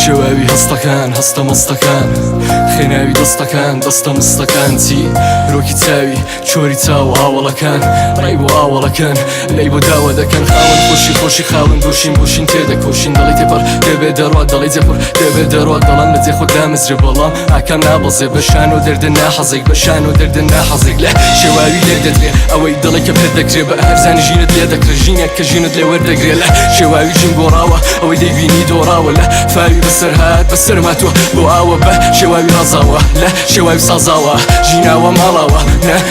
شواوی هەستەکان هەستە مەستەکان خێناوی دەستەکان دەستە مستەکانتی ڕۆکی چاوی چۆری چاو ئاوەڵەکان ڕێی بۆ ئاوەڵەکەن لەی بۆ داوە دەکەن خاوەن خۆشی خۆشی خاوەن بۆشین بۆشین تێدەکۆشین دەڵی تێپەر دەبێ دەڕات دەڵی جەپڕ دەبێ دەڕات دەڵان بەجێ خۆ دامەزرێ بەڵام ئاکام نابەزێ بەشان و دەردە ناحەزێک بەشان و دەردە ناحەزێک لە شێواوی لێ دەدرێ ئەوەی دڵی کە پێ دەکرێ بە هەرزانی ژینت لێ دەکرێ ژینێک کە ژینت لێ وەردەگرێ لە شێواوی ژین گۆڕاوە ئەوەی دەیبینی دۆڕاوە لە فاوی بەسەر هات بەسەر ماتوە بۆ ئاوە بە شێواوی ڕازاوە لە شێواوی سازاوە ژیناوە ماڵاوە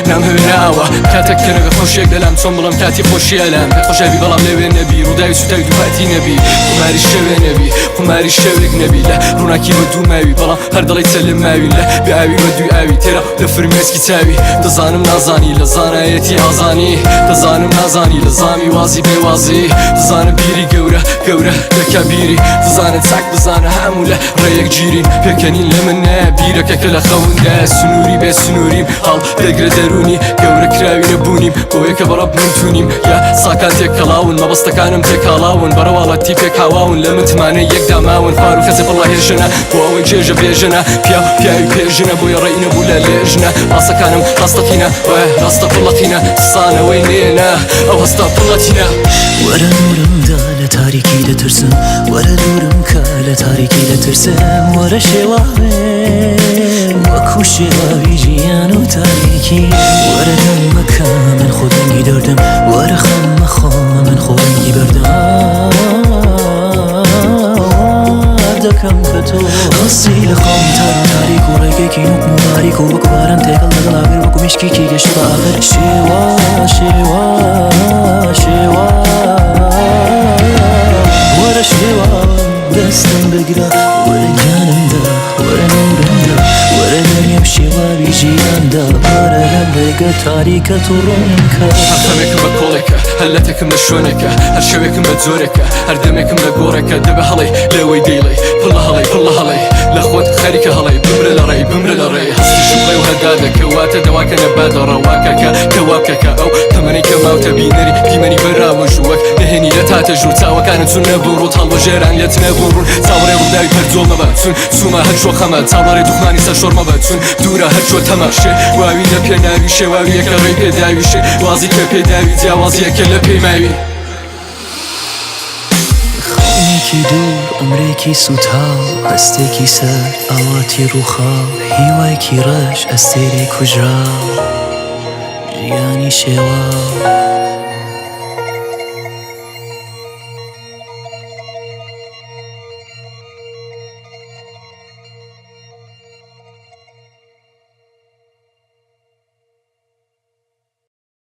نامهێناوە کاتێک کەنەگە خۆشیێک دەلام چۆن بڵم کاتی خۆشیەلام پێ خۆشەوی بەڵام لەوێ نەبی ڕووداوی سوتاوی دووپاتی نەبی قماری شەوێ نەبی قماری شەوێک نەبی لە ڕووناکی بە دوو ماوی بەڵام هەر دڵی چەلم ماوی لە بێ ئاوی بە دوی ئاوی تێرە لە فرمێسکی چاوی دەزانم نازانی لە زانایەتی ئازانی دەزانم نازانی لە زامی وازی بێوازی دەزانم بیری گەورە گەورە دەکا بیری دەزانێت چاک بزانە هەموو لە ڕێیەک گیرین پێکەنین لە من نە بیرەکەکە لە خەوندا سنووری بێ سنووریم هەڵ دەگرە دەرونی گەورە کراوی نەبوونیم بۆیە کە بەڕەب نمتونیم یا ساکان تێکەڵاون مەبەستەکانم تێکاڵاون بەرەواڵەتی پێکاواون لە متمانە یەکدا ماون فار و خەزێ بڵا هێژنە بۆ ئەوەی جێژە بێژنە پیاوی پێژنە بۆیە ڕێی نەبوو لە لێژنە ڕاستەکانم ڕاستەقینە وە ڕاستە پڵەتینە سانەوەی نێنە ئەو هەستا پڵەتینە وەرە نورمدا لە تاریکی دەترسم وەرە دوورم کە لە تاریکی دەترسم وەرە شێواوێ وەکو شێواوی ژیان و تاریکی وەرە دەمەکە من خۆدەنگی دەردم وەرە خەممە خۆمە من خۆدەنگی بەردەم دەکەم کە تۆ هەستی لە خۆم تاریک و ڕێگێکی نوک و باریک و وەکو باران تێگەڵ لەگەڵاگر وەکو میشکێکی گەشت بە ئاخر شێوا شێوا شێوا وەرە شێوا دەستم بگرە وەرە گیانمدا وەرە نورمدا وەرە دەرێم شێواوی ژیاندا وەرە لەم ڕێگە تاریکە تو ڕوونکە هەر خەمێکم بە کۆڵێکە هەر لەتێکم بە شوێنێکە هەر شەوێکم بە جۆرێکە هەر دەمێکم لە گۆڕێکە دەبە هەڵەی لەوەی دەیڵێ پڵە هەڵەی لە خۆت خەریکە هەڵەی بمرە لە ڕێی بمرە لە ڕێی هەستی شوڵێ و هەردادەکە واتە دەواکە نەبادە ڕەواکەکە کەواکەکە ئەو تەمەنی کە ماوتە بینەری دیمەنی بەراوە ژووەک نەهێنی لە تاتە ژوور چاوەکانت چون نەبوو ڕوو هەڵبە ژێران لێت نەبوو ڕوون چاوەڕێ ڕووداوی پەرجۆڵ مەبە چون سومە هەر شۆخەمە چاوەڕێ دوخمانی سەر شۆڕ مەبە چون دوورە هەر چۆ تەماشێ واوی لە پێناوی شێواویەکە ڕێی پێداویشێ وازی پێ پێداوی جیاوازیەکە لە پێی ماوی خەونێکی دوور عمرێکی سوتاو هەستێکی سەر ئاواتی ڕووخاو هیوایکی ڕەش ئەستێرێ کوژراو ژیانی شێواو